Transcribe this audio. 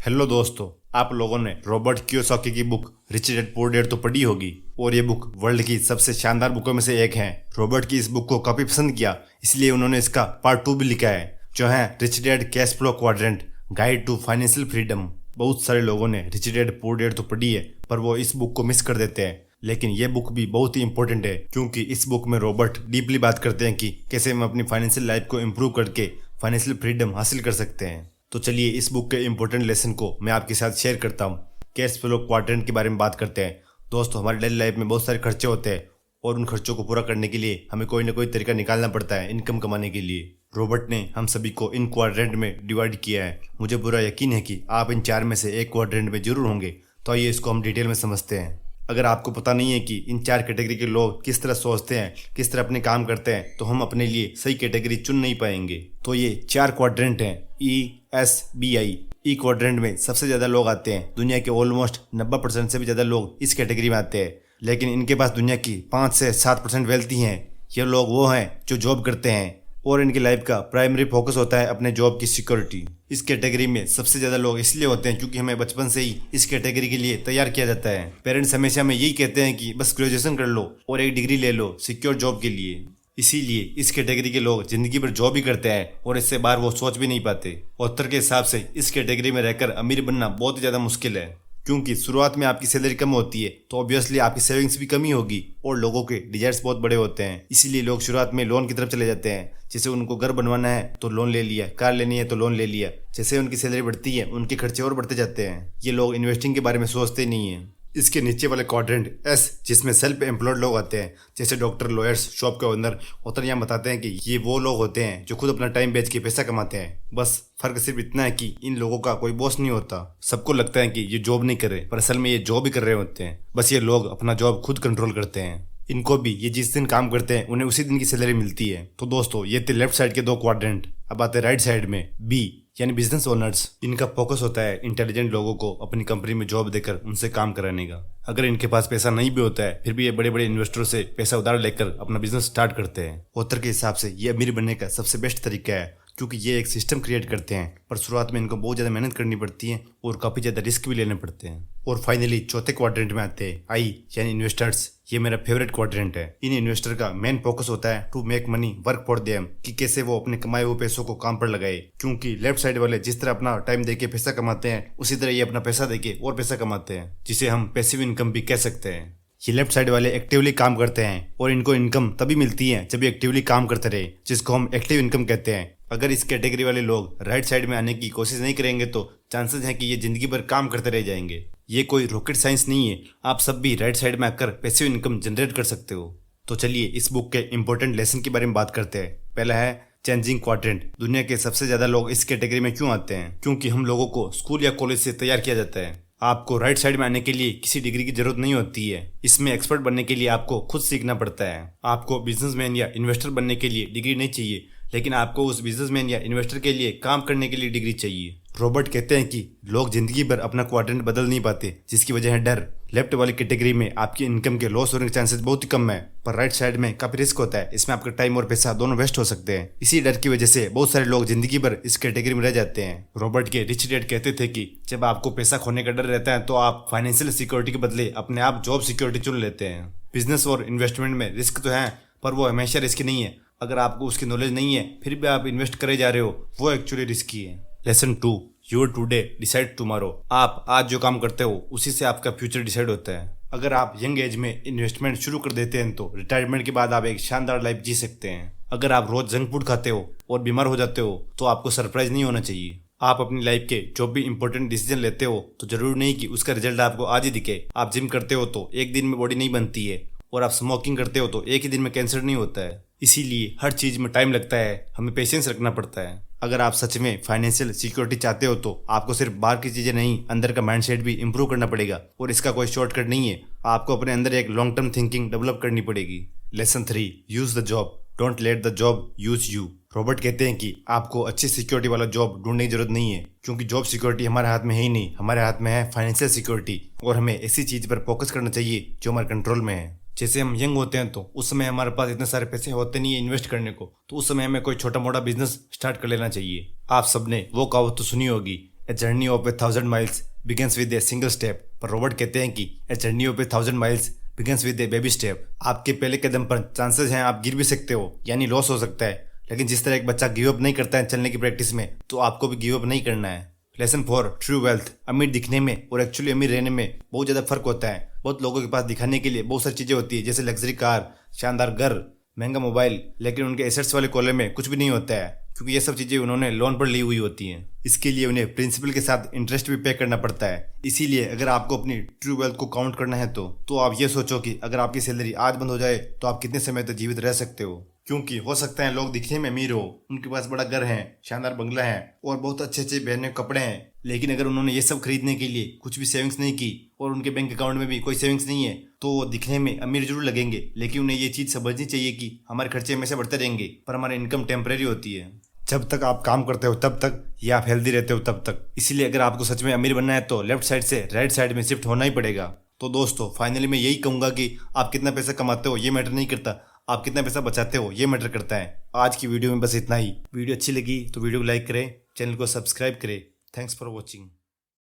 Hello दोस्तों, आप लोगों ने रॉबर्ट कियोसाकी की book rich dad poor dad तो पढ़ी होगी और ये बुक वर्ल्ड की सबसे शानदार बुकों में से एक है। रॉबर्ट की इस बुक को काफी पसंद किया, इसलिए उन्होंने इसका पार्ट 2 भी लिखा है जो है rich dad cash flow quadrant guide to financial freedom. बहुत सारे लोगों ने रिच डैड पुअर डैड तो पढ़ी है पर वो इस बुक को मिस कर देते हैं, लेकिन ये बुक भी बहुत ही इंपॉर्टेंट है क्योंकि इस बुक में रॉबर्ट डीपली बात करते हैं कि कैसे हम अपनी फाइनेंशियल लाइफ को इम्प्रूव करके फाइनेंशियल फ्रीडम हासिल कर सकते हैं। तो चलिए इस बुक के इंपॉर्टेंट लेसन को मैं आपके साथ शेयर करता हूँ। कैश फ्लो क्वाड्रेंट के बारे में बात करते हैं। दोस्तों, हमारी डेली लाइफ में बहुत सारे खर्चे होते हैं और उन खर्चों को पूरा करने के लिए हमें कोई ना कोई तरीका निकालना पड़ता है इनकम कमाने के लिए। रॉबर्ट ने हम सभी को इन क्वाड्रेंट में डिवाइड किया है। मुझे पूरा यकीन है कि आप इन 4 में से एक क्वाड्रेंट में जरूर होंगे। तो आइए इसको हम डिटेल में समझते हैं। अगर आपको पता नहीं है कि इन 4 कैटेगरी के लोग किस तरह सोचते हैं, किस तरह अपने काम करते हैं, तो हम अपने लिए सही कैटेगरी चुन नहीं पाएंगे। तो ये 4 क्वाड्रेंट हैं ESBI। ई क्वाड्रेंट में सबसे ज़्यादा लोग आते हैं। दुनिया के ऑलमोस्ट 90% से भी ज़्यादा लोग इस कैटेगरी में आते हैं, लेकिन इनके पास दुनिया की 5 से 7% वेल्थ ही हैं। ये लोग वो हैं जो जॉब करते हैं और इनकी लाइफ का प्राइमरी फोकस होता है अपने जॉब की सिक्योरिटी। इस कैटेगरी में सबसे ज़्यादा लोग इसलिए होते हैं क्योंकि हमें बचपन से ही इस कैटेगरी के लिए तैयार किया जाता है। पेरेंट्स हमेशा हमें यही कहते हैं कि बस ग्रेजुएशन कर लो और एक डिग्री ले लो सिक्योर जॉब के लिए। इसीलिए इस कैटेगरी के लोग जिंदगी भर जॉब ही करते हैं और इससे बाहर वो सोच भी नहीं पाते। ऑथर के हिसाब से इस कैटेगरी में रहकर अमीर बनना बहुत ही ज़्यादा मुश्किल है क्योंकि शुरुआत में आपकी सैलरी कम होती है तो ऑब्वियसली आपकी सेविंग्स भी कमी होगी और लोगों के डिजायर्स बहुत बड़े होते हैं। इसीलिए लोग शुरुआत में लोन की तरफ चले जाते हैं। जैसे उनको घर बनवाना है तो लोन ले लिया, कार लेनी है तो लोन ले लिया। जैसे उनकी सैलरी बढ़ती है उनके खर्चे और बढ़ते जाते हैं। ये लोग इन्वेस्टिंग के बारे में सोचते नहीं है। इसके नीचे वाले क्वाड्रेंट S जिसमें सेल्फ एम्प्लॉयड लोग आते हैं, जैसे डॉक्टर, लॉयर्स, शॉप के ओनर। ऑथर यहाँ बताते हैं कि ये वो लोग होते हैं जो खुद अपना टाइम बेच के पैसा कमाते हैं। बस फर्क सिर्फ इतना है कि इन लोगों का कोई बॉस नहीं होता। सबको लगता है कि ये जॉब नहीं कर रहे पर असल में ये जॉब ही कर रहे होते हैं। बस ये लोग अपना जॉब खुद कंट्रोल करते हैं। इनको भी ये जिस दिन काम करते हैं उन्हें उसी दिन की सैलरी मिलती है। तो दोस्तों, ये थे लेफ्ट साइड के 2 क्वाड्रेंट। अब आते हैं राइट साइड में B यानी बिजनेस ओनर्स। इनका फोकस होता है इंटेलिजेंट लोगों को अपनी कंपनी में जॉब देकर उनसे काम कराने का। अगर इनके पास पैसा नहीं भी होता है फिर भी ये बड़े बड़े इन्वेस्टरों से पैसा उधार लेकर अपना बिजनेस स्टार्ट करते हैं। ऑथर के हिसाब से ये अमीर बनने का सबसे बेस्ट तरीका है क्योंकि ये एक सिस्टम क्रिएट करते हैं पर शुरुआत में इनको बहुत ज़्यादा मेहनत करनी पड़ती है और काफ़ी ज़्यादा रिस्क भी लेने पड़ते हैं। और फाइनली चौथे क्वाड्रेंट में आते हैं I यानी इन्वेस्टर्स। ये मेरा फेवरेट क्वाड्रेंट है। इन इन्वेस्टर का मेन फोकस होता है to make money work for them, कि कैसे वो अपने कमाए हुए पैसों को काम पर लगाए। क्योंकि लेफ्ट साइड वाले जिस तरह अपना टाइम देके पैसा कमाते हैं उसी तरह ये अपना पैसा देके और पैसा कमाते हैं, जिसे हम पैसिव इनकम भी कह सकते हैं। ये लेफ्ट साइड वाले एक्टिवली काम करते हैं और इनको इनकम तभी मिलती है जब ये एक्टिवली काम करते रहे, जिसको हम एक्टिव इनकम कहते हैं। अगर इस कैटेगरी वाले लोग राइट साइड में आने की कोशिश नहीं करेंगे तो चांसेस हैं कि ये जिंदगी भर काम करते रह जाएंगे। ये कोई रॉकेट साइंस नहीं है, आप सब भी राइट साइड में आकर पैसिव इनकम जनरेट कर सकते हो। तो चलिए इस बुक के इंपॉर्टेंट लेसन के बारे में बात करते हैं। पहला है चेंजिंग क्वाड्रेंट। दुनिया के सबसे ज्यादा लोग इस कैटेगरी में क्यों आते हैं? क्योंकि हम लोगों को स्कूल या कॉलेज से तैयार किया जाता है। आपको राइट साइड में आने के लिए किसी डिग्री की जरूरत नहीं होती है। इसमें एक्सपर्ट बनने के लिए आपको खुद सीखना पड़ता है। आपको बिजनेसमैन या इन्वेस्टर बनने के लिए डिग्री नहीं चाहिए, लेकिन आपको उस बिजनेसमैन या इन्वेस्टर के लिए काम करने के लिए डिग्री चाहिए। रॉबर्ट कहते हैं कि लोग जिंदगी भर अपना क्वाड्रेंट बदल नहीं पाते, जिसकी वजह है डर। लेफ्ट वाली कैटेगरी में आपकी इनकम के लॉस होने के चांसेस बहुत ही कम है, पर राइट साइड में काफी रिस्क होता है। इसमें आपका टाइम और पैसा दोनों वेस्ट हो सकते हैं। इसी डर की वजह से बहुत सारे लोग जिंदगी भर इस कैटेगरी में रह जाते हैं। रॉबर्ट के रिच डैड कहते थे कि जब आपको पैसा खोने का डर रहता है तो आप फाइनेंशियल सिक्योरिटी के बदले अपने आप जॉब सिक्योरिटी चुन लेते हैं। बिजनेस और इन्वेस्टमेंट में रिस्क तो है पर वो हमेशा रिस्क नहीं है। अगर आपको उसकी नॉलेज नहीं है फिर भी आप इन्वेस्ट करे जा रहे हो, वो एक्चुअली रिस्की है। Lesson 2, your today decide tomorrow. आप आज जो काम करते हो उसी से आपका फ्यूचर डिसाइड होता है। अगर आप यंग एज में इन्वेस्टमेंट शुरू कर देते हैं तो रिटायरमेंट के बाद आप एक शानदार लाइफ जी सकते हैं। अगर आप रोज जंक फूड खाते हो और बीमार हो जाते हो तो आपको सरप्राइज नहीं होना चाहिए। आप अपनी लाइफ के जो भी इंपॉर्टेंट डिसीजन लेते हो तो जरूरी नहीं कि उसका रिजल्ट आपको आज ही दिखे। आप जिम करते हो तो एक दिन में बॉडी नहीं बनती है और आप स्मोकिंग करते हो तो एक ही दिन में कैंसर नहीं होता है। इसीलिए हर चीज में टाइम लगता है, हमें पेशेंस रखना पड़ता है। अगर आप सच में फाइनेंशियल सिक्योरिटी चाहते हो तो आपको सिर्फ बाहर की चीजें नहीं, अंदर का माइंडसेट भी इंप्रूव करना पड़ेगा और इसका कोई शॉर्टकट नहीं है। आपको अपने अंदर एक लॉन्ग टर्म थिंकिंग डेवलप करनी पड़ेगी। Lesson 3, use the job, don't let the job use you. Robert कहते हैं कि आपको अच्छी सिक्योरिटी वाला जॉब ढूंढने की जरूरत नहीं है क्योंकि जॉब सिक्योरिटी हमारे हाथ में है ही नहीं, हमारे हाथ में है फाइनेंशियल सिक्योरिटी। और हमें ऐसी चीज पर फोकस करना चाहिए जो हमारे कंट्रोल में है। जैसे हम यंग होते हैं तो उस समय हमारे पास इतने सारे पैसे होते नहीं है इन्वेस्ट करने को, तो उस समय हमें कोई छोटा मोटा बिजनेस स्टार्ट कर लेना चाहिए। आप सबने वो कहावत तो सुनी होगी, a journey of 1000 miles begins with a single step. पर रॉबर्ट कहते हैं कि a journey of 1000 miles begins with a baby step. आपके पहले कदम पर चांसेस हैं आप गिर भी सकते हो, यानी लॉस हो सकता है, लेकिन जिस तरह एक बच्चा गिव अप नहीं करता है चलने की प्रैक्टिस में, तो आपको भी गिव अप नहीं करना है। Lesson 4, true wealth. अमीर दिखने में और एक्चुअली अमीर रहने में बहुत ज़्यादा फर्क होता है। बहुत लोगों के पास दिखाने के लिए बहुत सारी चीज़ें होती है, जैसे लग्जरी कार, शानदार घर, महंगा मोबाइल, लेकिन उनके एसेट्स वाले कॉलम में कुछ भी नहीं होता है, क्योंकि ये सब चीज़ें उन्होंने लोन पर ली हुई होती हैं। इसके लिए उन्हें प्रिंसिपल के साथ इंटरेस्ट भी पे करना पड़ता है। इसीलिए अगर आपको अपनी ट्रू वेल्थ को काउंट करना है तो आप ये सोचो कि अगर आपकी सैलरी आज बंद हो जाए तो आप कितने समय तक जीवित रह सकते हो। क्योंकि हो सकता है लोग दिखने में अमीर हो, उनके पास बड़ा घर है, शानदार बंगला है और बहुत अच्छे अच्छे पहनने कपड़े हैं, लेकिन अगर उन्होंने ये सब खरीदने के लिए कुछ भी सेविंग्स नहीं की और उनके बैंक अकाउंट में भी कोई सेविंग्स नहीं है, तो वो दिखने में अमीर जरूर लगेंगे, लेकिन उन्हें ये चीज़ समझनी चाहिए कि हमारे खर्चे हमेशा बढ़ते रहेंगे पर हमारी इनकम टेम्परेरी होती है। जब तक आप काम करते हो तब तक, या आप हेल्दी रहते हो तब तक। इसीलिए अगर आपको सच में अमीर बनना है तो लेफ्ट साइड से राइट साइड में शिफ्ट होना ही पड़ेगा। तो दोस्तों फाइनली मैं यही कहूँगा कि आप कितना पैसा कमाते हो ये मैटर नहीं करता, आप कितना पैसा बचाते हो ये मैटर करता है। आज की वीडियो में बस इतना ही। वीडियो अच्छी लगी तो वीडियो को लाइक करें, चैनल को सब्सक्राइब करें। Thanks for watching.